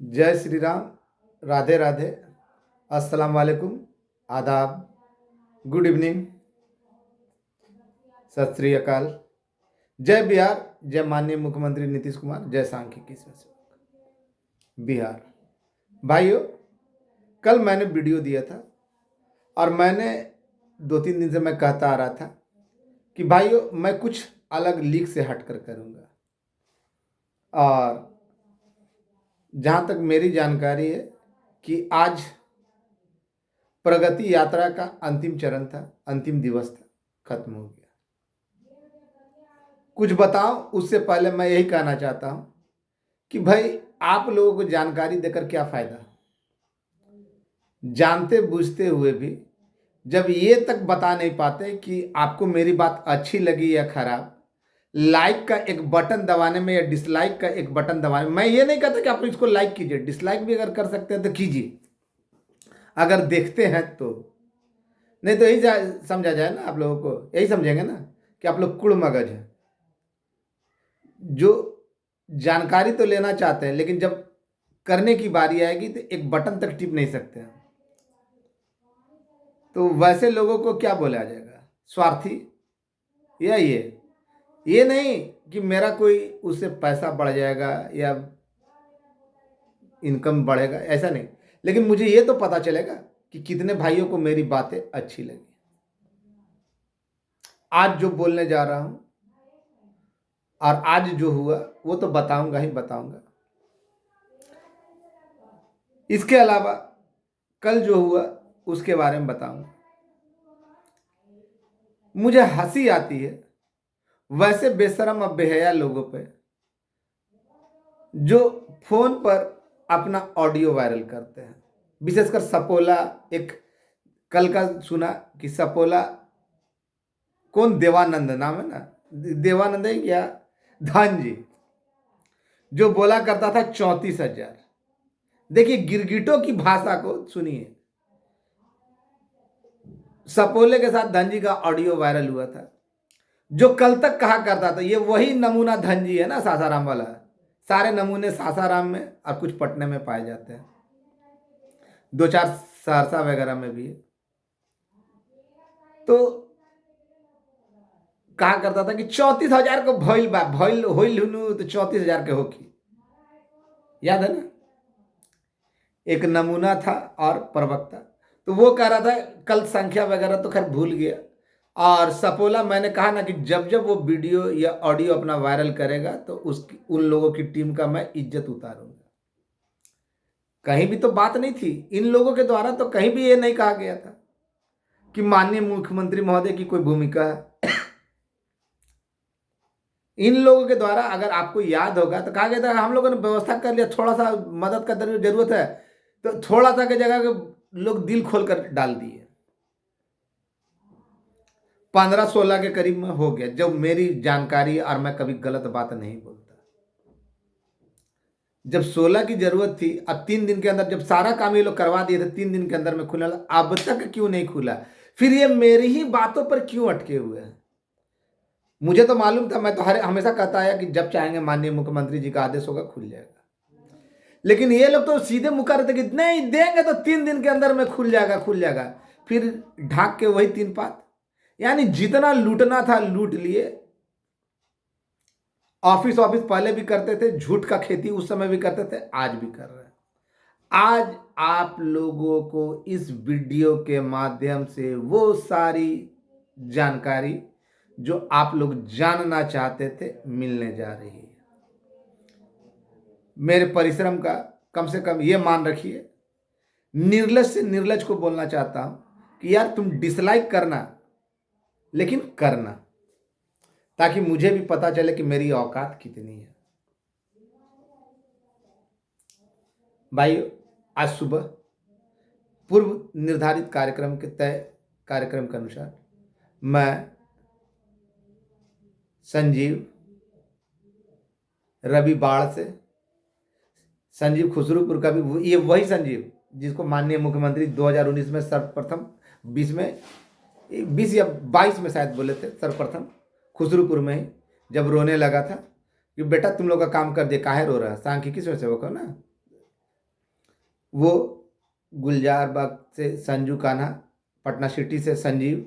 जय श्री राम। राधे राधे। अस्सलाम वालेकुम। आदाब। Good evening. सत श्री अकाल। जय बिहार। जय माननीय मुख्यमंत्री नीतीश कुमार। जय सांख्यिकी शासन बिहार। भाइयों, कल मैंने वीडियो दिया था और मैंने 2-3 दिन से मैं कहता आ रहा था कि भाइयों मैं कुछ अलग लीग से हटकर करूँगा। और जहाँ तक मेरी जानकारी है कि आज प्रगति यात्रा का अंतिम चरण था, अंतिम दिवस था, खत्म हो गया। कुछ बताओ उससे पहले मैं यही कहना चाहता हूँ कि भाई आप लोगों को जानकारी देकर क्या फ़ायदा, जानते बूझते हुए भी जब ये तक बता नहीं पाते कि आपको मेरी बात अच्छी लगी या खराब। लाइक का एक बटन दबाने में या डिसलाइक का एक बटन दबाने में, मैं ये नहीं कहता कि आप इसको लाइक कीजिए, डिसलाइक भी अगर कर सकते हैं तो कीजिए, अगर देखते हैं तो। नहीं तो यही समझा जाए ना, आप लोगों को यही समझेंगे ना कि आप लोग कुड़ मगज हैं, जो जानकारी तो लेना चाहते हैं लेकिन जब करने की बारी आएगी तो एक बटन तक टिप नहीं सकते हैं। तो वैसे लोगों को क्या बोला जाएगा, स्वार्थी। या ये नहीं कि मेरा कोई उससे पैसा बढ़ जाएगा या इनकम बढ़ेगा, ऐसा नहीं, लेकिन मुझे ये तो पता चलेगा कि कितने भाइयों को मेरी बातें अच्छी लगी। आज जो बोलने जा रहा हूं और आज जो हुआ वो तो बताऊंगा ही बताऊंगा। इसके अलावा कल जो हुआ उसके बारे में बताऊंगा। मुझे हंसी आती है वैसे बेशरम और बेहया लोगों पे जो फोन पर अपना ऑडियो वायरल करते हैं। विशेषकर सपोला, एक कल का सुना कि सपोला, कौन, देवानंद नाम है ना, देवानंद है या धन जी, जो बोला करता था 34,000। देखिए गिरगिटों की भाषा को सुनिए। सपोले के साथ धनजी का ऑडियो वायरल हुआ था, जो कल तक कहा करता था ये वही नमूना धनजी है ना, सासाराम वाला। सारे नमूने सासाराम में और कुछ पटने में पाए जाते हैं, 2-4 सहरसा वगैरह में भी है। तो कहा करता था कि 34,000 को भइल बा, भइल होइल हुनु तो 34,000 के होकी। याद है ना, एक नमूना था और प्रवक्ता। तो वो कह रहा था, कल संख्या वगैरह तो खैर भूल गया। और सपोला, मैंने कहा ना कि जब जब वो वीडियो या ऑडियो अपना वायरल करेगा तो उसकी, उन लोगों की टीम का मैं इज्जत उतारूंगा। कहीं भी तो बात नहीं थी इन लोगों के द्वारा, तो कहीं भी ये नहीं कहा गया था कि माननीय मुख्यमंत्री महोदय की कोई भूमिका है। इन लोगों के द्वारा, अगर आपको याद होगा तो कहा गया था हम लोगों ने व्यवस्था कर लिया, थोड़ा सा मदद का जरूरत है, तो थोड़ा सा की जगह लोग दिल खोल कर डाल दिए। 15-16 के करीब में हो गया, जब मेरी जानकारी, और मैं कभी गलत बात नहीं बोलता। जब 16 की जरूरत थी, अब 3 दिन के अंदर जब सारा काम ये लोग करवा दिए थे, 3 दिन के अंदर में खुला, अब तक क्यों नहीं खुला? फिर ये मेरी ही बातों पर क्यों अटके हुए हैं? मुझे तो मालूम था, मैं तो हमेशा कहता आया कि जब चाहेंगे माननीय मुख्यमंत्री जी का आदेश होगा खुल जाएगा। लेकिन ये लोग तो सीधे मुकर रहे थे कि नहीं देंगे तो 3 दिन के अंदर में खुल जाएगा, खुल जाएगा। फिर ढाक के वही 3 पात, यानी जितना लूटना था लूट लिए। ऑफिस पहले भी करते थे, झूठ का खेती उस समय भी करते थे, आज भी कर रहे हैं। आज आप लोगों को इस वीडियो के माध्यम से वो सारी जानकारी जो आप लोग जानना चाहते थे मिलने जा रही है। मेरे परिश्रम का कम से कम ये मान रखिए, निर्लज से निर्लज को बोलना चाहता हूं कि यार तुम डिसलाइक करना लेकिन करना, ताकि मुझे भी पता चले कि मेरी औकात कितनी है। भाई, आज सुबह पूर्व निर्धारित कार्यक्रम के तय कार्यक्रम के अनुसार मैं संजीव रवि बाढ़ से, संजीव खुसरूपुर का भी, ये वही संजीव जिसको माननीय मुख्यमंत्री 2019 में सर्वप्रथम, 20 में, 20 या 22 में शायद बोले थे, सर्वप्रथम खुसरूपुर में ही जब रोने लगा था कि बेटा तुम लोग का काम कर दिए, काहे रो रहा है, सांख्यिकी स्वयं सेवक हो ना, वो गुलजार बाग से संजू कान्हा, पटना सिटी से संजीव,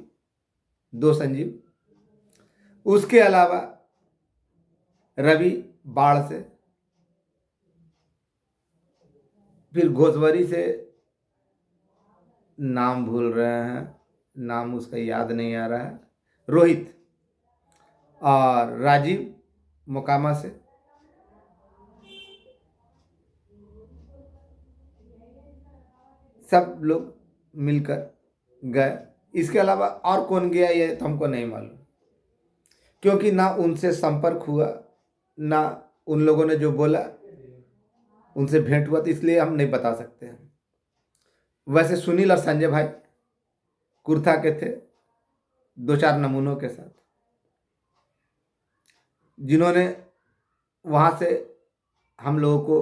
2 संजीव, उसके अलावा रवि बाढ़ से, फिर घोसवरी से नाम भूल रहे हैं, नाम उसका याद नहीं आ रहा है, रोहित, और राजीव मोकामा से, सब लोग मिलकर गए। इसके अलावा और कौन गया ये तो हमको नहीं मालूम, क्योंकि ना उनसे संपर्क हुआ, ना उन लोगों ने जो बोला उनसे भेंट हुआ, तो इसलिए हम नहीं बता सकते हैं। वैसे सुनील और संजय भाई कुर्था के थे, 2-4 नमूनों के साथ, जिन्होंने वहाँ से हम लोगों को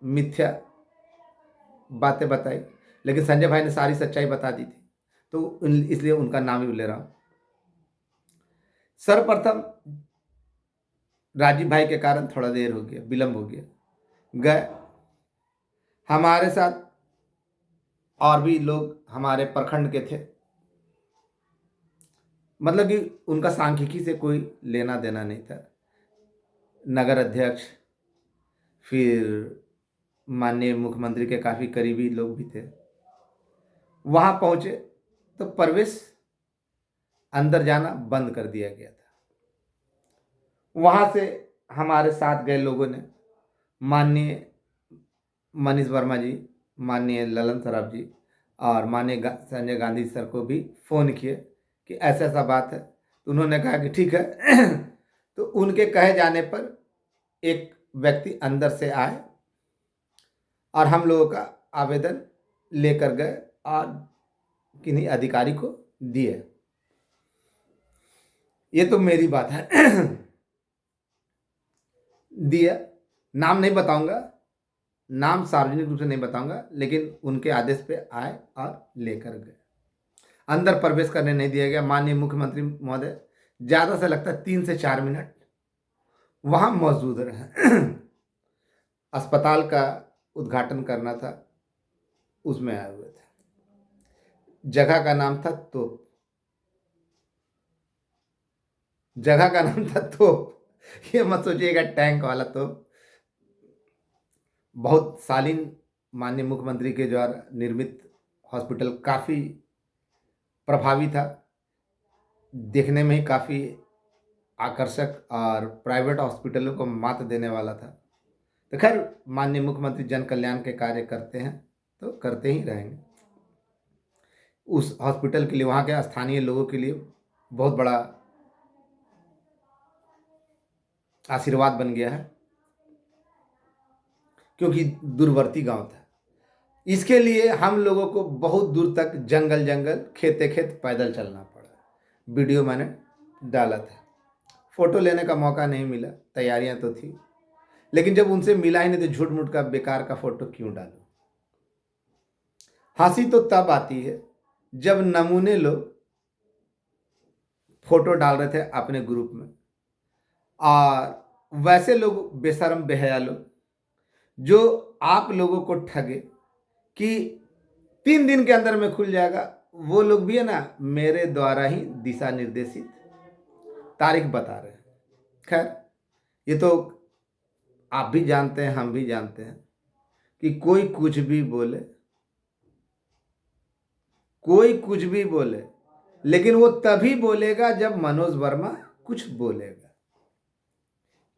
मिथ्या बातें बताई, लेकिन संजय भाई ने सारी सच्चाई बता दी थी, तो इसलिए उनका नाम ही ले रहा हूँ। सर्वप्रथम राजीव भाई के कारण थोड़ा देर हो गया, विलंब हो गया, गए। हमारे साथ और भी लोग हमारे प्रखंड के थे, मतलब कि उनका सांख्यिकी से कोई लेना देना नहीं था। नगर अध्यक्ष, फिर माननीय मुख्यमंत्री के काफ़ी करीबी लोग भी थे। वहाँ पहुँचे तो प्रवेश, अंदर जाना बंद कर दिया गया था। वहाँ से हमारे साथ गए लोगों ने माननीय मनीष वर्मा जी, माननीय ललन सराफ जी और माननीय संजय गांधी सर को भी फ़ोन किए कि ऐसा ऐसा बात है, तो उन्होंने कहा कि ठीक है। तो उनके कहे जाने पर एक व्यक्ति अंदर से आए और हम लोगों का आवेदन लेकर गए और किन्हीं अधिकारी को दिए। ये तो मेरी बात है। दिया, नाम नहीं बताऊंगा, नाम सार्वजनिक रूप से नहीं बताऊंगा, लेकिन उनके आदेश पे आए और लेकर गए। अंदर प्रवेश करने नहीं दिया गया। माननीय मुख्यमंत्री महोदय ज़्यादा से लगता है 3 से 4 मिनट वहाँ मौजूद रहे। अस्पताल का उद्घाटन करना था, उसमें आए हुए थे। जगह का नाम था तोप, जगह का नाम था तोप। ये मत सोचिएगा टैंक वाला तोप। बहुत शालीन माननीय मुख्यमंत्री के द्वारा निर्मित हॉस्पिटल काफ़ी प्रभावी था, देखने में ही काफ़ी आकर्षक और प्राइवेट हॉस्पिटलों को मात देने वाला था। तो खैर, माननीय मुख्यमंत्री जन कल्याण के कार्य करते हैं तो करते ही रहेंगे। उस हॉस्पिटल के लिए, वहाँ के स्थानीय लोगों के लिए बहुत बड़ा आशीर्वाद बन गया है, क्योंकि दूरवर्ती गांव था। इसके लिए हम लोगों को बहुत दूर तक जंगल जंगल, खेते खेत पैदल चलना पड़ा। वीडियो मैंने डाला था, फ़ोटो लेने का मौका नहीं मिला, तैयारियां तो थी, लेकिन जब उनसे मिला ही नहीं तो झूठ मूठ का बेकार का फ़ोटो क्यों डालूं। हंसी तो तब आती है जब नमूने लोग फोटो डाल रहे थे अपने ग्रुप में, और वैसे लोग बेशर्म बेहया लोग जो आप लोगों को ठगे कि 3 दिन के अंदर में खुल जाएगा, वो लोग भी है ना, मेरे द्वारा ही दिशा निर्देशित तारीख बता रहे हैं। खैर, ये तो आप भी जानते हैं, हम भी जानते हैं कि कोई कुछ भी बोले, कोई कुछ भी बोले, लेकिन वो तभी बोलेगा जब मनोज वर्मा कुछ बोलेगा,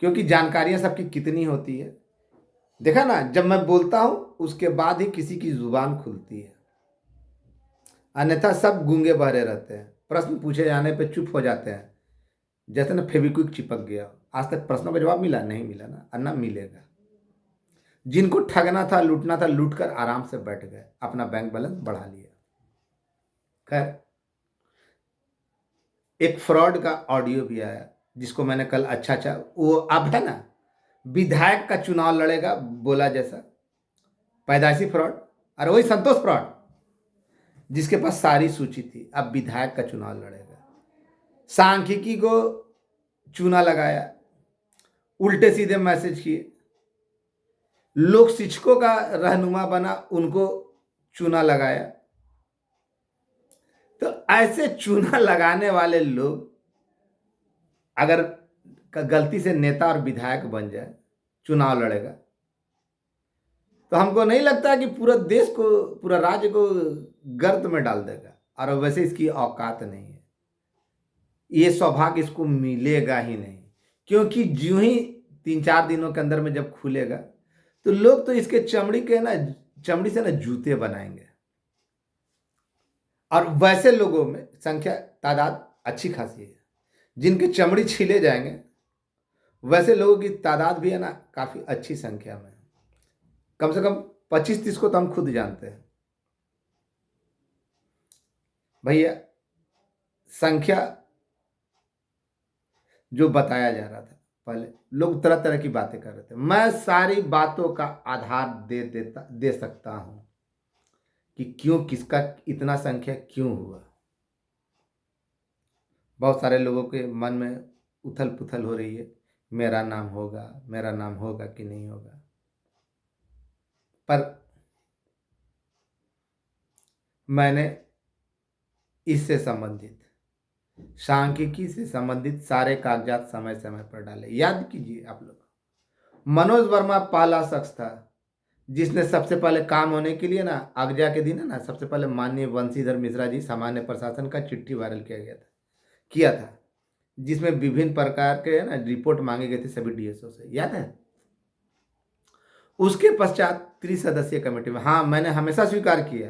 क्योंकि जानकारियां सबकी कितनी होती है। देखा ना, जब मैं बोलता हूं उसके बाद ही किसी की जुबान खुलती है, अन्यथा सब गूंगे बहरे रहते हैं। प्रश्न पूछे जाने पे चुप हो जाते हैं, जैसे ना फेविक्विक चिपक गया। आज तक प्रश्नों का जवाब मिला नहीं, मिला ना, और ना मिलेगा। जिनको ठगना था, लूटना था, लूट कर आराम से बैठ गए, अपना बैंक बैलेंस बढ़ा लिया। खैर, एक फ्रॉड का ऑडियो भी आया, जिसको मैंने कल अच्छा वो अब है ना, विधायक का चुनाव लड़ेगा बोला जैसा, पैदाइशी फ्रॉड। अरे वही संतोष फ्रॉड जिसके पास सारी सूची थी, अब विधायक का चुनाव लड़ेगा। सांख्यिकी को चूना लगाया, उल्टे सीधे मैसेज किए लोक शिक्षकों का रहनुमा बना, उनको चूना लगाया। तो ऐसे चूना लगाने वाले लोग अगर गलती से नेता और विधायक बन जाए, चुनाव लड़ेगा, तो हमको नहीं लगता कि पूरा देश को, पूरा राज्य को गर्त में डाल देगा। और वैसे इसकी औकात नहीं है, ये सौभाग्य इसको मिलेगा ही नहीं। क्योंकि ज्यों ही 3-4 दिनों के अंदर में जब खुलेगा, तो लोग तो इसके चमड़ी से ना जूते बनाएंगे। और वैसे लोगों में तादाद अच्छी खासी है, जिनके चमड़ी छीले जाएंगे। वैसे लोगों की तादाद भी है ना काफी अच्छी संख्या में, कम से कम 25-30 को तो हम खुद जानते हैं भैया। संख्या जो बताया जा रहा था, पहले लोग तरह तरह की बातें कर रहे थे, मैं सारी बातों का आधार दे सकता हूं कि क्यों, किसका इतना संख्या क्यों हुआ। बहुत सारे लोगों के मन में उथल पुथल हो रही है, मेरा नाम होगा कि नहीं होगा। पर मैंने इससे संबंधित, सांख्यिकी से संबंधित सारे कागजात समय समय पर डाले। याद कीजिए आप लोग, मनोज वर्मा पहला शख्स था जिसने सबसे पहले काम होने के लिए ना, आगजा के दिन है ना, सबसे पहले माननीय बंशीधर मिश्रा जी सामान्य प्रशासन का चिट्ठी वायरल किया था, जिसमें विभिन्न प्रकार के है ना रिपोर्ट मांगे गए थे सभी डीएसओ से। याद है? उसके पश्चात 30 सदस्यीय कमेटी में, हाँ, मैंने हमेशा स्वीकार किया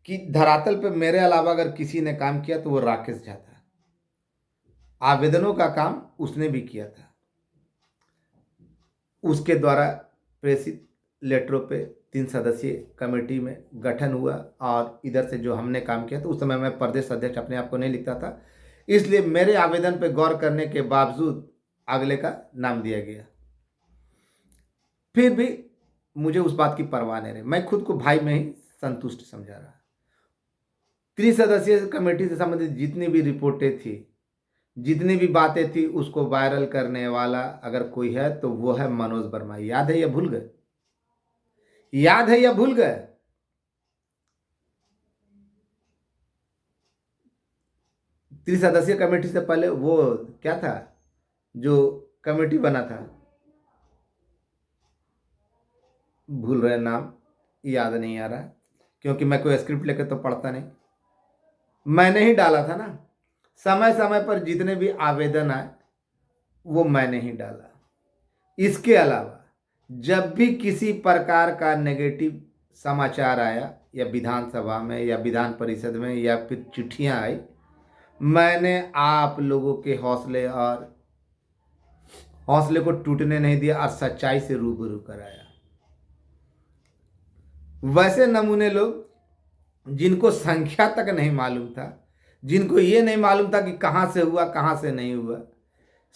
कि धरातल पे मेरे अलावा अगर किसी ने काम किया तो वो राकेश झा था। आवेदनों का काम उसने भी किया था, उसके द्वारा प्रेषित लेटरों पे 3 सदस्यीय कमेटी में गठन हुआ। और इधर से जो हमने काम किया, तो उस समय मैं प्रदेश अध्यक्ष अपने आप को नहीं लिखता था, इसलिए मेरे आवेदन पे गौर करने के बावजूद अगले का नाम दिया गया। फिर भी मुझे उस बात की परवाह नहीं रही, मैं खुद को भाई में ही संतुष्ट समझा रहा। 30 सदस्यीय कमेटी से संबंधित जितनी भी रिपोर्टें थी, जितनी भी बातें थी, उसको वायरल करने वाला अगर कोई है तो वो है मनोज वर्मा। याद है या भूल गए? याद है या भूल गए? 30 सदस्यीय कमेटी से पहले वो क्या था जो कमेटी बना था, भूल रहे नाम, याद नहीं आ रहा, क्योंकि मैं कोई स्क्रिप्ट लेकर तो पढ़ता नहीं। मैंने ही डाला था ना, समय समय पर जितने भी आवेदन आए वो मैंने ही डाला। इसके अलावा जब भी किसी प्रकार का नेगेटिव समाचार आया, या विधानसभा में या विधान परिषद में या फिर चिट्ठियां आई, मैंने आप लोगों के हौसले को टूटने नहीं दिया और सच्चाई से रूबरू कराया। वैसे नमूने लोग जिनको संख्या तक नहीं मालूम था, जिनको ये नहीं मालूम था कि कहां से हुआ कहां से नहीं हुआ,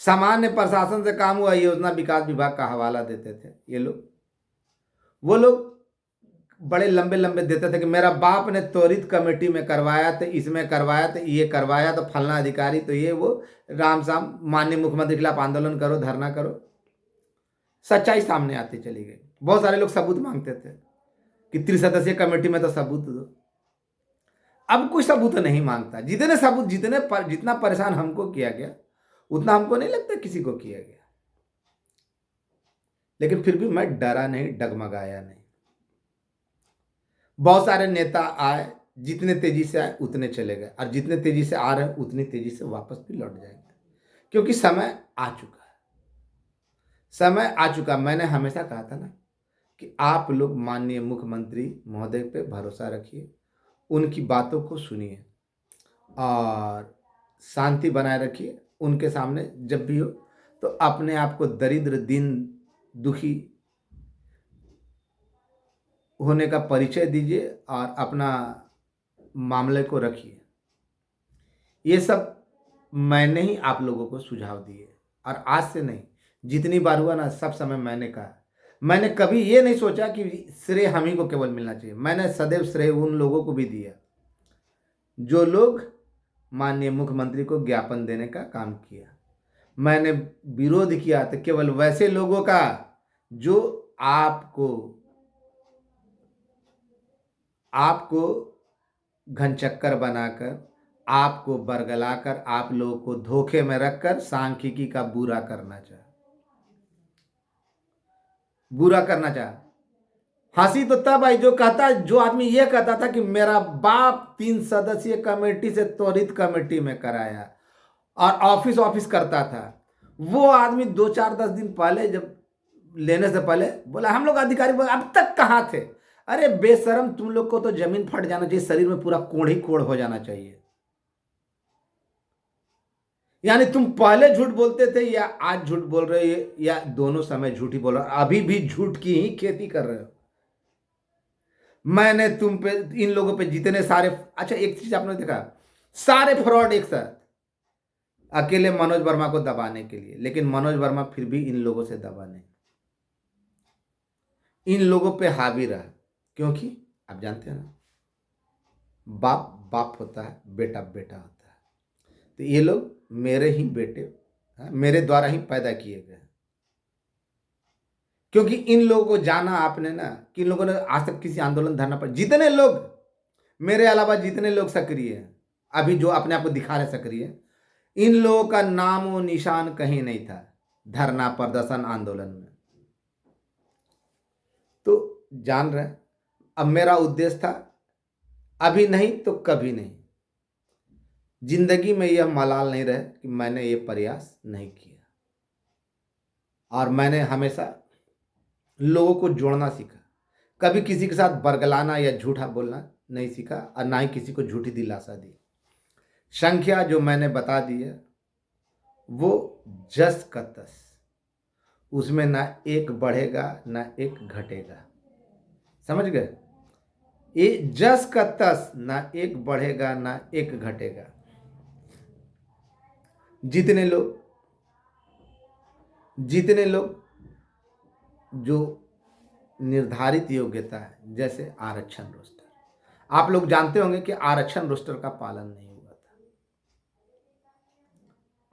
सामान्य प्रशासन से काम हुआ, योजना विकास विभाग का हवाला देते थे ये लोग। वो लोग बड़े लंबे लंबे देते थे कि मेरा बाप ने त्वरित कमेटी में करवाया तो, इसमें करवाया तो, ये करवाया तो, फलना अधिकारी तो, ये वो, राम शाम माननीय मुख्यमंत्री के खिलाफ आंदोलन करो, धरना करो। सच्चाई सामने आती चली गई। बहुत सारे लोग सबूत मांगते थे कि 30 सदस्यीय कमेटी में तो सबूत दो। अब कोई सबूत नहीं मांगता। जितना परेशान हमको किया गया, उतना हमको नहीं लगता किसी को किया गया। लेकिन फिर भी मैं डरा नहीं, डगमगाया नहीं। बहुत सारे नेता आए, जितने तेजी से आए उतने चले गए, और जितने तेजी से आ रहे हैं उतनी तेजी से वापस भी लौट जाएंगे, क्योंकि समय आ चुका है। समय आ चुका। मैंने हमेशा कहा था ना कि आप लोग माननीय मुख्यमंत्री महोदय पे भरोसा रखिए, उनकी बातों को सुनिए और शांति बनाए रखिए। उनके सामने जब भी हो तो अपने आप को दरिद्र, दीन, दुखी होने का परिचय दीजिए और अपना मामले को रखिए। ये सब मैंने ही आप लोगों को सुझाव दिए, और आज से नहीं, जितनी बार हुआ ना, सब समय मैंने कहा। मैंने कभी ये नहीं सोचा कि श्रेय हम ही को केवल मिलना चाहिए। मैंने सदैव श्रेय उन लोगों को भी दिया जो लोग माननीय मुख्यमंत्री को ज्ञापन देने का काम किया। मैंने विरोध किया तो केवल वैसे लोगों का जो आपको आपको घनचक्कर बनाकर, आपको बरगलाकर, आप लोगों को धोखे में रखकर सांख्यिकी का बुरा करना चाहा। हंसी तो तब आई जो आदमी ये कहता था कि मेरा बाप 3 सदस्यीय कमेटी से त्वरित कमेटी में कराया और ऑफिस ऑफिस करता था। वो आदमी 2 4 10 दिन पहले जब लेने से पहले बोला हम लोग अधिकारी अब तक कहाँ थे। अरे बेशरम, तुम लोग को तो जमीन फट जाना चाहिए, शरीर में पूरा कोढ़ ही कोढ़ हो जाना चाहिए। यानी तुम पहले झूठ बोलते थे या आज झूठ बोल रहे हो, या दोनों समय झूठ ही बोल रहे हो, अभी भी झूठ की ही खेती कर रहे हो। मैंने तुम पे, इन लोगों पे जितने सारे, अच्छा एक चीज आपने देखा, सारे फ्रॉड एक साथ अकेले मनोज वर्मा को दबाने के लिए, लेकिन मनोज वर्मा फिर भी इन लोगों से दबा नहीं, इन लोगों पे हावी रहा। क्योंकि आप जानते हैं ना, बाप बाप होता है, बेटा बेटा होता है। तो ये लोग मेरे ही बेटे, मेरे द्वारा ही पैदा किए गए। क्योंकि इन लोगों को जाना आपने ना, कि इन लोगों ने आज तक किसी आंदोलन धरना पर, जितने लोग मेरे अलावा जितने लोग सक्रिय हैं अभी, जो अपने आप को दिखा रहे सक्रिय, इन लोगों का नाम व निशान कहीं नहीं था धरना प्रदर्शन आंदोलन में। तो जान रहे, अब मेरा उद्देश्य था, अभी नहीं तो कभी नहीं, जिंदगी में यह मलाल नहीं रहे कि मैंने ये प्रयास नहीं किया। और मैंने हमेशा लोगों को जोड़ना सीखा, कभी किसी के साथ बरगलाना या झूठा बोलना नहीं सीखा, और ना ही किसी को झूठी दिलासा दी। संख्या जो मैंने बता दी है वो जस का तस, उसमें ना एक बढ़ेगा ना एक घटेगा, समझ गए। ये जस का तस, ना एक बढ़ेगा ना एक घटेगा। जितने लोग जो निर्धारित योग्यता है, जैसे आरक्षण रोस्टर, आप लोग जानते होंगे कि आरक्षण रोस्टर का पालन नहीं हुआ था।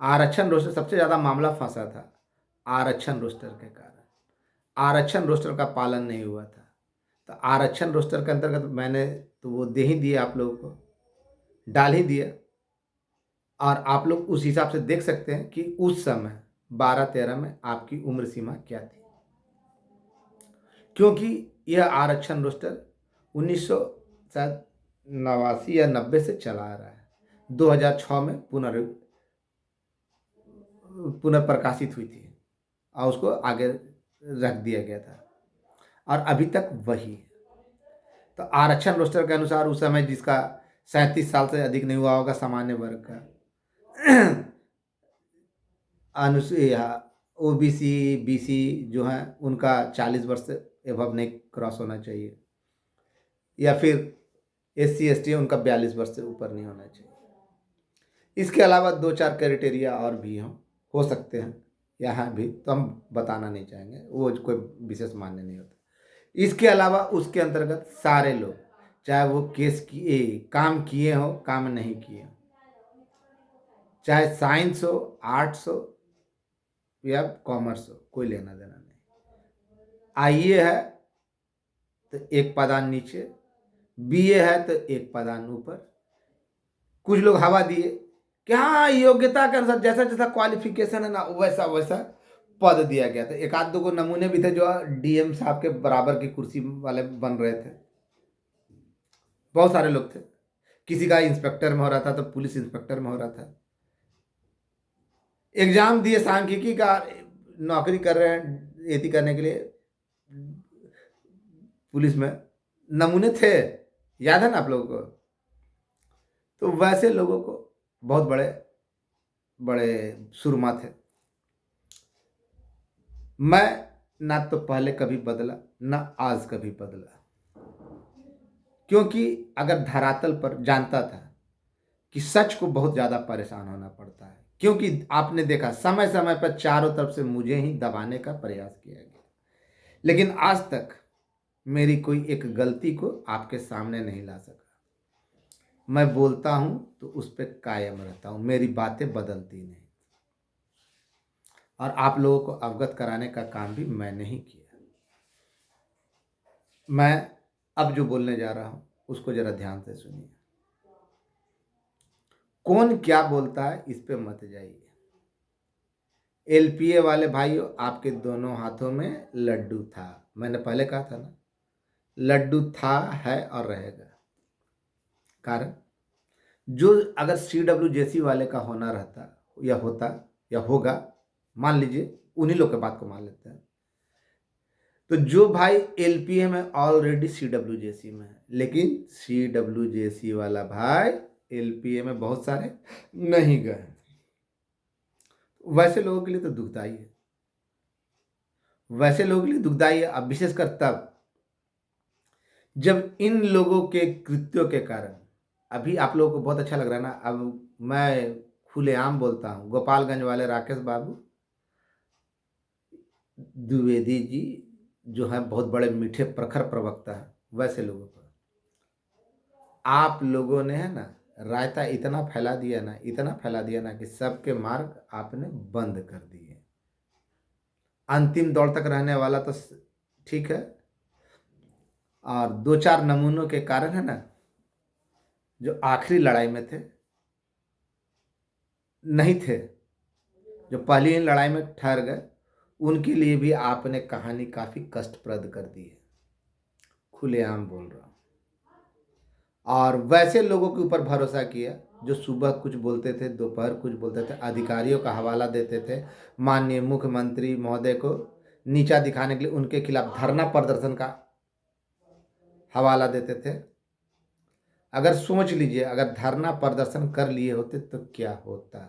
आरक्षण रोस्टर सबसे ज्यादा मामला फंसा था आरक्षण रोस्टर के कारण, आरक्षण रोस्टर का पालन नहीं हुआ था। तो आरक्षण रोस्टर के अंतर्गत मैंने तो वो दे ही दिए, आप लोगों को डाल ही दिया। और आप लोग उस हिसाब से देख सकते हैं कि उस समय 12-13 में आपकी उम्र सीमा क्या थी। क्योंकि यह आरक्षण रोस्टर 1989 या 90 से चला आ रहा है। 2006 में पुनर्प्रकाशित हुई थी और उसको आगे रख दिया गया था, और अभी तक वही है। तो आरक्षण रोस्टर के अनुसार उस समय जिसका 37 साल से अधिक नहीं हुआ होगा, सामान्य वर्ग का, अनुसूचित, ओबीसी, बीसी जो है उनका 40 वर्ष से एबव नहीं क्रॉस होना चाहिए, या फिर SC ST उनका 42 वर्ष से ऊपर नहीं होना चाहिए। इसके अलावा 2-4 क्राइटेरिया और भी हो सकते हैं यहाँ भी, तो हम बताना नहीं चाहेंगे, वो कोई विशेष मान्य नहीं होता। इसके अलावा उसके अंतर्गत सारे लोग, चाहे वो काम किए हो काम नहीं किए, चाहे साइंस हो, आर्ट्स हो या कॉमर्स हो, कोई लेना देना नहीं। IE है तो एक पादान नीचे, BA है तो एक पादान ऊपर। कुछ लोग हवा दिए कि हाँ योग्यता के अनुसार जैसा जैसा क्वालिफिकेशन है ना वैसा वैसा पद दिया गया था। एक आध दो को नमूने भी थे जो DM साहब के बराबर की कुर्सी वाले बन रहे थे, बहुत सारे लोग थे। किसी का इंस्पेक्टर में हो रहा था तो पुलिस इंस्पेक्टर में हो रहा था। एग्जाम दिए, सांख्यिकी का नौकरी कर रहे हैं एथी करने के लिए पुलिस में, नमूने थे, याद है ना आप लोगों को। तो वैसे लोगों को बहुत बड़े बड़े सुरमा थे। मैं ना तो पहले कभी बदला ना आज कभी बदला, क्योंकि अगर धरातल पर जानता था कि सच को बहुत ज़्यादा परेशान होना पड़ता है, क्योंकि आपने देखा समय समय पर चारों तरफ से मुझे ही दबाने का प्रयास किया गया, लेकिन आज तक मेरी कोई एक गलती को आपके सामने नहीं ला सका। मैं बोलता हूं तो उस पर कायम रहता हूं, मेरी बातें बदलती नहीं, और आप लोगों को अवगत कराने का काम भी मैंने ही किया। मैं अब जो बोलने जा रहा हूं उसको जरा ध्यान से सुनिए। कौन क्या बोलता है इस पे मत जाइए। एलपीए वाले भाइयों, आपके दोनों हाथों में लड्डू था। मैंने पहले कहा था ना, लड्डू था, है और रहेगा। कारण जो अगर सीडब्ल्यूजेसी वाले का होना रहता या होता या होगा, मान लीजिए उन्हीं लोग के बात को मान लेते हैं, तो जो भाई एलपीए में ऑलरेडी सीडब्ल्यूजेसी में है, लेकिन सीडब्ल्यूजेसी वाला भाई एलपीए में बहुत सारे नहीं गए, वैसे लोगों के लिए तो दुखदाई है। वैसे लोगों के लिए दुखदाई है, अब विशेषकर तब जब इन लोगों के कृत्यों के कारण, अभी आप लोगों को बहुत अच्छा लग रहा है ना, अब मैं खुलेआम बोलता हूँ, गोपालगंज वाले राकेश बाबू द्विवेदी जी जो है बहुत बड़े मीठे प्रखर प्रवक्ता है, वैसे लोगों पर आप लोगों ने है ना रायता इतना फैला दिया ना, इतना फैला दिया ना कि सबके मार्ग आपने बंद कर दिए। अंतिम दौर तक रहने वाला तो ठीक है, और दो चार नमूनों के कारण है ना, जो आखिरी लड़ाई में थे नहीं थे, जो पहली ही लड़ाई में ठहर गए, उनके लिए भी आपने कहानी काफी कष्टप्रद कर दी है, खुलेआम बोल रहा हूं। और वैसे लोगों के ऊपर भरोसा किया जो सुबह कुछ बोलते थे, दोपहर कुछ बोलते थे, अधिकारियों का हवाला देते थे, माननीय मुख्यमंत्री महोदय को नीचा दिखाने के लिए उनके खिलाफ धरना प्रदर्शन का हवाला देते थे। अगर सोच लीजिए, अगर धरना प्रदर्शन कर लिए होते तो क्या होता।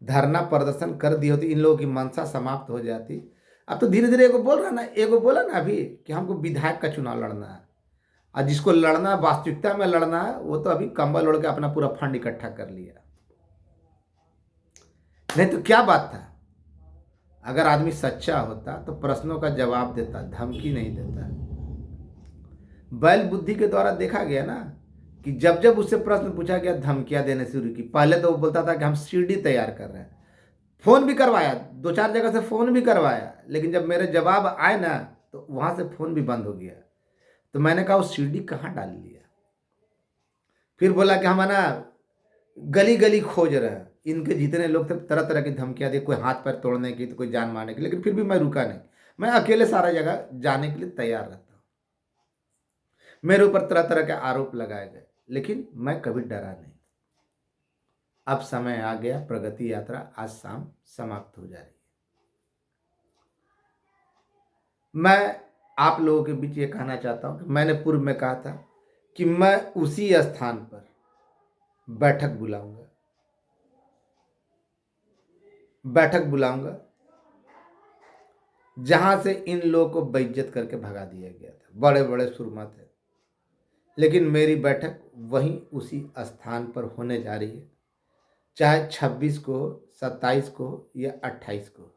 धरना प्रदर्शन कर दिए होते, इन लोगों की मंशा समाप्त हो जाती। अब तो धीरे धीरे एगो बोल रहा ना, एगो बोला ना अभी कि हमको विधायक का चुनाव लड़ना है, और जिसको लड़ना है, वास्तविकता में लड़ना है, वो तो अभी कंबल ओढ़ के अपना पूरा फंड इकट्ठा कर लिया। नहीं तो क्या बात था। अगर आदमी सच्चा होता तो प्रश्नों का जवाब देता, धमकी नहीं देता। बैल बुद्धि के द्वारा देखा गया ना कि जब जब उससे प्रश्न पूछा गया, धमकियां देने शुरू की। पहले तो वो बोलता था कि हम सीडी तैयार कर रहे हैं, फोन भी करवाया, दो चार जगह से फोन भी करवाया, लेकिन जब मेरे जवाब आए ना तो वहां से फोन भी बंद हो गया। तो मैंने कहा वो सीडी कहाँ डाल लिया। फिर बोला कि हम है ना गली गली खोज रहे हैं। इनके जितने लोग थे तरह तरह की धमकियां दी, कोई हाथ पैर तोड़ने की तो कोई जान मारने की, लेकिन फिर भी मैं रुका नहीं। मैं अकेले सारा जगह जाने के लिए तैयार रहता हूँ। मेरे ऊपर तरह तरह के आरोप लगाए गए, लेकिन मैं कभी डरा नहीं। अब समय आ गया, प्रगति यात्रा आज शाम समाप्त हो जा रही है। मैं आप लोगों के बीच ये कहना चाहता हूं कि मैंने पूर्व में कहा था कि मैं उसी स्थान पर बैठक बुलाऊंगा, बैठक बुलाऊंगा जहां से इन लोगों को बेइज्जत करके भगा दिया गया था। बड़े बड़े सुरमा थे, लेकिन मेरी बैठक वहीं उसी स्थान पर होने जा रही है, चाहे 26 को, 27 को या 28 को।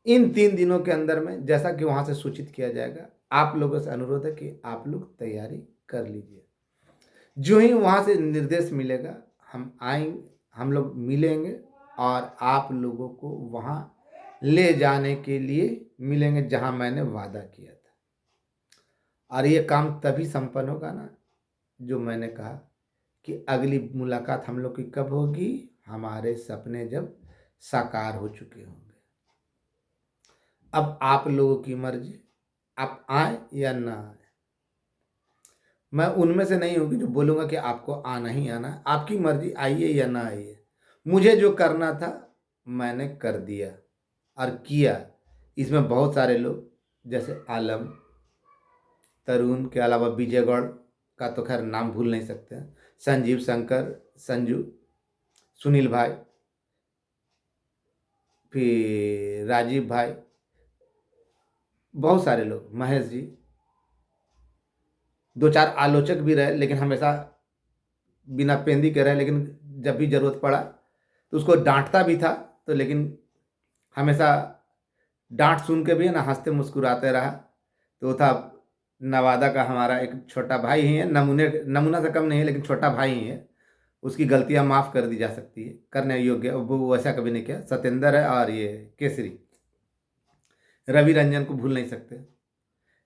इन 3 दिनों के अंदर में जैसा कि वहां से सूचित किया जाएगा, आप लोगों से अनुरोध है कि आप लोग तैयारी कर लीजिए। जो ही वहां से निर्देश मिलेगा, हम आएंगे, हम लोग मिलेंगे और आप लोगों को वहां ले जाने के लिए मिलेंगे जहां मैंने वादा किया था। और ये काम तभी संपन्न होगा ना, जो मैंने कहा कि अगली मुलाकात हम लोग की कब होगी, हमारे सपने जब साकार हो चुके होंगे। अब आप लोगों की मर्जी, आप आए या ना आए। मैं उनमें से नहीं हूं कि जो बोलूंगा कि आपको आना ही आना है। आपकी मर्जी, आइए या ना आइए। मुझे जो करना था मैंने कर दिया और किया। इसमें बहुत सारे लोग जैसे आलम, तरुण के अलावा विजयगढ़ का तो खैर नाम भूल नहीं सकते हैं, संजीव, शंकर, संजू, सुनील भाई, फिर राजीव भाई, बहुत सारे लोग, महेश जी, दो चार आलोचक भी रहे, लेकिन हमेशा बिना पेंदी के रहे, लेकिन जब भी जरूरत पड़ा तो उसको डांटता भी था, तो लेकिन हमेशा डांट सुन के भी है ना हंसते मुस्कुराते रहा। तो वो था नवादा का हमारा एक छोटा भाई ही है, नमूने नमूना से कम नहीं है, लेकिन छोटा भाई ही है। उसकी गलतियां माफ कर दी जा सकती है, करने योग्य, वो वैसा कभी नहीं किया। सत्येंद्र है और ये केसरी, रवि रंजन को भूल नहीं सकते।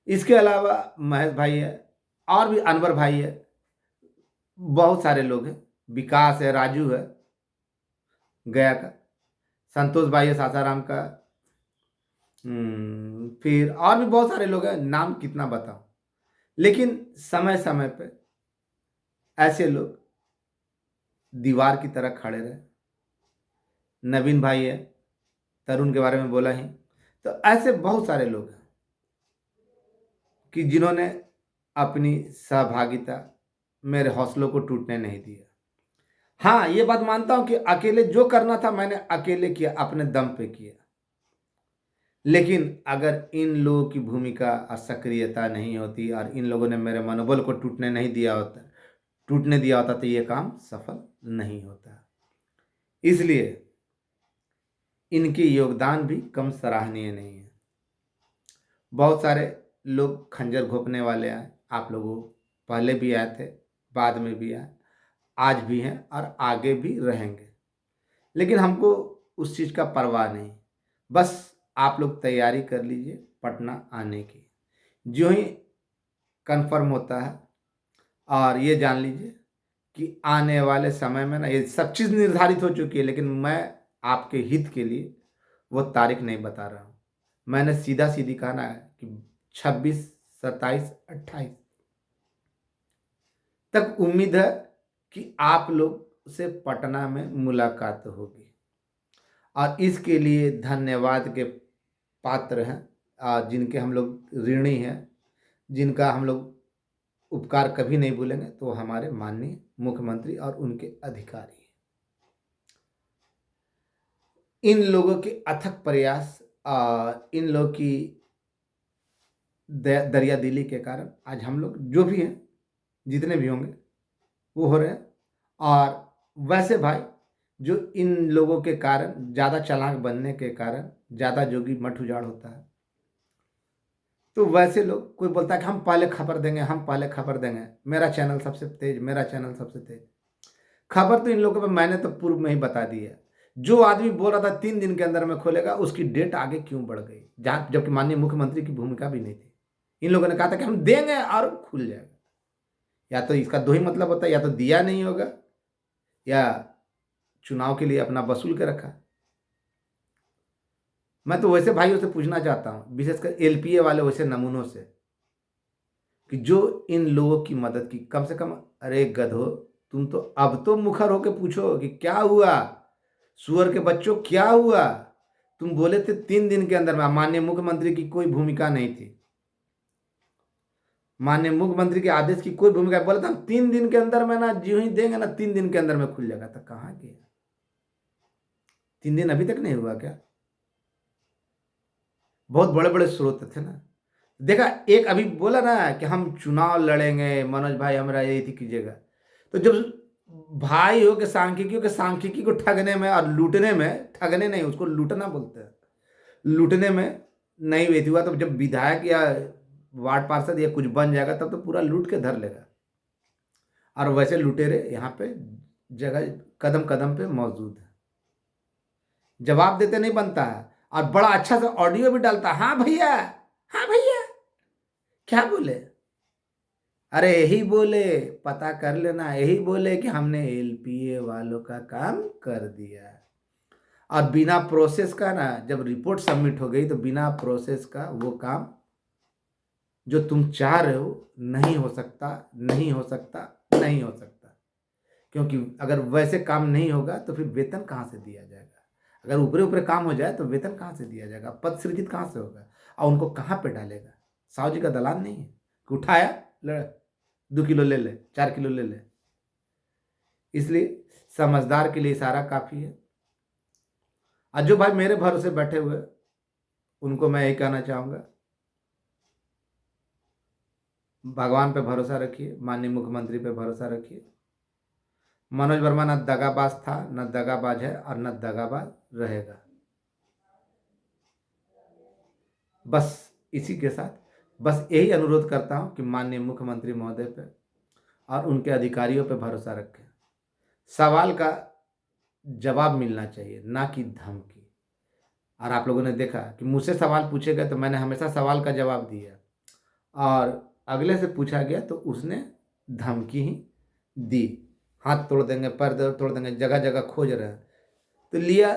इसके अलावा महेश भाई है, और भी अनवर भाई है, बहुत सारे लोग हैं, विकास है, राजू है गया का, संतोष भाई है सासाराम का। फिर और भी बहुत सारे लोग हैं, नाम कितना बताऊं। लेकिन समय समय पे ऐसे लोग दीवार की तरह खड़े रहे। नवीन भाई है, तरुण के बारे में बोला ही, तो ऐसे बहुत सारे लोग हैं कि जिन्होंने अपनी सहभागिता मेरे हौसलों को टूटने नहीं दिया। हाँ, ये बात मानता हूं कि अकेले जो करना था मैंने अकेले किया, अपने दम पे किया। लेकिन अगर इन लोगों की भूमिका और सक्रियता नहीं होती और इन लोगों ने मेरे मनोबल को टूटने दिया होता तो ये काम सफल नहीं होता। इसलिए इनके योगदान भी कम सराहनीय नहीं है। बहुत सारे लोग खंजर घोंपने वाले आए, आप लोगों पहले भी आए थे, बाद में भी आए, आज भी हैं और आगे भी रहेंगे। लेकिन हमको उस चीज़ का परवाह नहीं। बस आप लोग तैयारी कर लीजिए पटना आने की। जो ही कंफर्म होता है, और ये जान लीजिए कि आने वाले समय में ना ये सब चीज़ निर्धारित हो चुकी है, लेकिन मैं आपके हित के लिए वो तारीख नहीं बता रहा हूँ। मैंने सीधा सीधी कहा ना कि 26, 27, 28 तक उम्मीद है कि आप लोग से पटना में मुलाकात होगी, और इसके लिए धन्यवाद के पात्र हैं, जिनके हम लोग ऋणी हैं, जिनका हम लोग उपकार कभी नहीं भूलेंगे, तो हमारे माननीय मुख्यमंत्री और उनके अधिकारी। इन लोगों के अथक प्रयास, इन लोगों की दरिया दिली के कारण आज हम लोग जो भी हैं, जितने भी होंगे वो हो रहे हैं। और वैसे भाई, जो इन लोगों के कारण, ज़्यादा चालाक बनने के कारण ज़्यादा जोगी मठ उजाड़ होता है। तो वैसे लोग, कोई बोलता है कि हम पहले खबर देंगे, हम पहले खबर देंगे, मेरा चैनल सबसे तेज, मेरा चैनल सबसे तेज। खबर तो इन लोगों पे मैंने तो पूर्व में ही बता दी है। जो आदमी बोल रहा था 3 दिन के अंदर में खोलेगा, उसकी डेट आगे क्यों बढ़ गई, जहाँ जबकि माननीय मुख्यमंत्री की भूमिका भी नहीं थी। इन लोगों ने कहा था कि हम देंगे और खुल जाएगा। या तो इसका दो ही मतलब होता है, या तो दिया नहीं होगा या चुनाव के लिए अपना वसूल के रखा। मैं तो वैसे भाइयों से पूछना चाहता हूँ, विशेषकर एलपीए वाले वैसे नमूनों से, कि जो इन लोगों की मदद की, कम से कम अरे गधो, तुम तो अब तो मुखर होके पूछो कि क्या हुआ, सुअर के बच्चों क्या हुआ। तुम बोले थे 3 दिन के अंदर में, माननीय मुख्यमंत्री की कोई भूमिका नहीं थी, माननीय मुख्यमंत्री के आदेश की कोई भूमिका, बोला था हम 3 दिन के अंदर में ना, जो ही देंगे ना 3 दिन के अंदर में खुल जाएगा। तो कहाँ गया? 3 दिन अभी तक नहीं हुआ क्या? बहुत बड़े बड़े स्रोत थे ना। देखा, एक अभी बोला ना कि हम चुनाव लड़ेंगे, मनोज भाई हमारा यही थी कीजिएगा। तो जब भाई हो के सांख्यिकी को ठगने में और लूटने में, ठगने नहीं, उसको लूटना बोलते हैं, लूटने में नहीं हुई थी हुआ, तो जब विधायक या वार्ड पार्षद या कुछ बन जाएगा तब तो पूरा लूट के धर लेगा। और वैसे लुटेरे यहाँ पे जगह कदम कदम पे मौजूद है। जवाब देते नहीं बनता है, और बड़ा अच्छा सा ऑडियो भी डालता है, हाँ भैया, हाँ भैया, क्या बोले? अरे यही बोले, पता कर लेना, यही बोले कि हमने एलपीए वालों का काम कर दिया। और बिना प्रोसेस का ना, जब रिपोर्ट सबमिट हो गई तो बिना प्रोसेस का वो काम जो तुम चाह रहे हो नहीं हो सकता, नहीं हो सकता, नहीं हो सकता। क्योंकि अगर वैसे काम नहीं होगा तो फिर वेतन कहाँ से दिया जाएगा? अगर ऊपरे ऊपरे काम हो जाए तो वेतन कहाँ से दिया जाएगा? पद सृजित कहाँ से होगा? और उनको कहाँ पे डालेगा? साहू जी का दलान नहीं है कि उठाया, 2 किलो ले ले, 4 किलो ले ले। इसलिए समझदार के लिए इशारा काफ़ी है। और जो भाई मेरे भरोसे बैठे हुए, उनको मैं यही कहना चाहूँगा, भगवान पे भरोसा रखिए, माननीय मुख्यमंत्री पे भरोसा रखिए। मनोज वर्मा न दगाबाज था, न दगाबाज है, और न दगाबाज रहेगा। बस इसी के साथ बस यही अनुरोध करता हूँ कि माननीय मुख्यमंत्री महोदय पे और उनके अधिकारियों पे भरोसा रखें। सवाल का जवाब मिलना चाहिए, ना कि धमकी। और आप लोगों ने देखा कि मुझसे सवाल पूछे गए तो मैंने हमेशा सवाल का जवाब दिया, और अगले से पूछा गया तो उसने धमकी ही दी, हाथ तोड़ देंगे, पैर तोड़ देंगे, जगह जगह खोज रहे हैं। तो लिया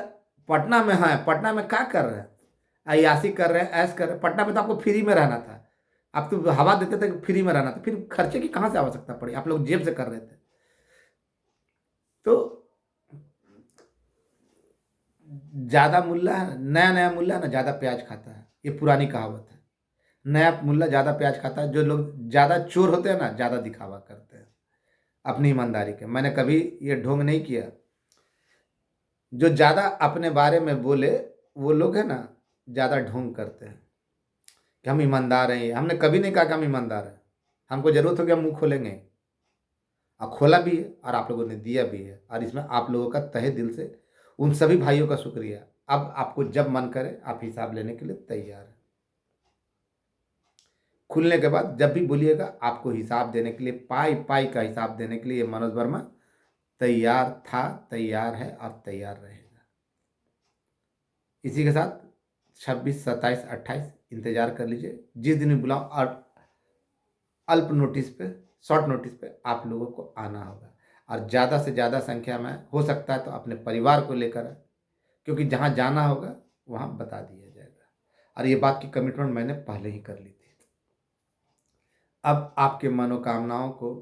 पटना में, है पटना में क्या कर रहे हैं, अय्याशी कर रहे हैं, ऐश कर रहे हैं। पटना में तो आपको फ्री में रहना था, आप तो हवा देते थे कि फ्री में रहना था, फिर खर्चे की कहाँ से आवश्यकता पड़ी, आप लोग जेब से कर रहे थे। तो ज्यादा मुल्ला है, नया नया मुल्ला ना ज्यादा प्याज खाता है, ये पुरानी कहावत है। नया मुल्ला ज्यादा प्याज खाता है। जो लोग ज्यादा चोर होते हैं ना ज्यादा दिखावा करते हैं अपनी ईमानदारी के। मैंने कभी ये ढोंग नहीं किया। जो ज्यादा अपने बारे में बोले वो लोग है ना ज्यादा ढोंग करते हैं कि हम ईमानदार हैं। हमने कभी नहीं कहा कि हम ईमानदार हैं। हमको जरूरत होगी हम मुंह खोलेंगे, और खोला भी है और आप लोगों ने दिया भी है। और इसमें आप लोगों का तहे दिल से उन सभी भाइयों का शुक्रिया। अब आपको जब मन करे आप हिसाब लेने के लिए तैयार हैं। खुलने के बाद जब भी बोलिएगा आपको हिसाब देने के लिए, पाई पाई का हिसाब देने के लिए ये मनोज वर्मा तैयार था, तैयार है और तैयार रहेगा। इसी के साथ 26, 27, 28 इंतजार कर लीजिए। जिस दिन भी बुलाऊं, और अल्प नोटिस पे, शॉर्ट नोटिस पे आप लोगों को आना होगा। और ज़्यादा से ज़्यादा संख्या में हो सकता है तो अपने परिवार को लेकर आए, क्योंकि जहाँ जाना होगा वहाँ बता दिया जाएगा। और ये बात की कमिटमेंट मैंने पहले ही कर ली थी। अब आपके मनोकामनाओं को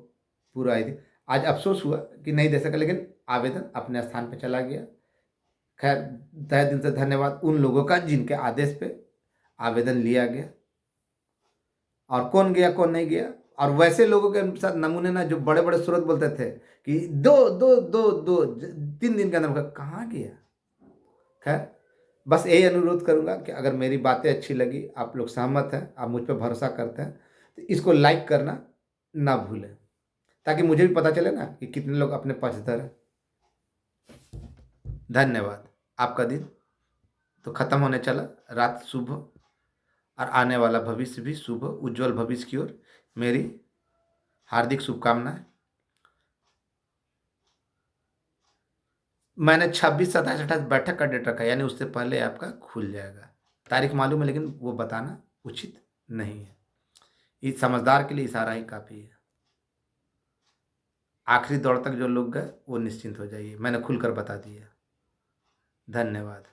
पूरा ही आज अफसोस हुआ कि नहीं दे सका, लेकिन आवेदन अपने स्थान पे चला गया। खैर, तहे दिल से धन्यवाद उन लोगों का जिनके आदेश पे आवेदन लिया गया। और कौन गया कौन नहीं गया, और वैसे लोगों के साथ नमूने ना जो बड़े बड़े स्रोत बोलते थे कि दो दो दो दो 3 दिन के अंदर, कहाँ गया। खैर, बस यही अनुरोध करूंगा कि अगर मेरी बातें अच्छी लगी, आप लोग सहमत हैं, आप मुझ पर भरोसा करते हैं, तो इसको लाइक करना ना भूलें, ताकि मुझे भी पता चले ना कि कितने लोग अपने पक्षधर हैं। धन्यवाद। आपका दिन तो खत्म होने चला, रात शुभ और आने वाला भविष्य भी शुभ, उज्जवल भविष्य की ओर मेरी हार्दिक शुभकामनाएं। मैंने 26, 27, 28 बैठक का डेट रखा, यानी उससे पहले आपका खुल जाएगा। तारीख मालूम है लेकिन वो बताना उचित नहीं है। इस समझदार के लिए इशारा ही काफ़ी है। आखिरी दौर तक जो लोग गए वो निश्चिंत हो जाइए, मैंने खुलकर बता दिया। धन्यवाद।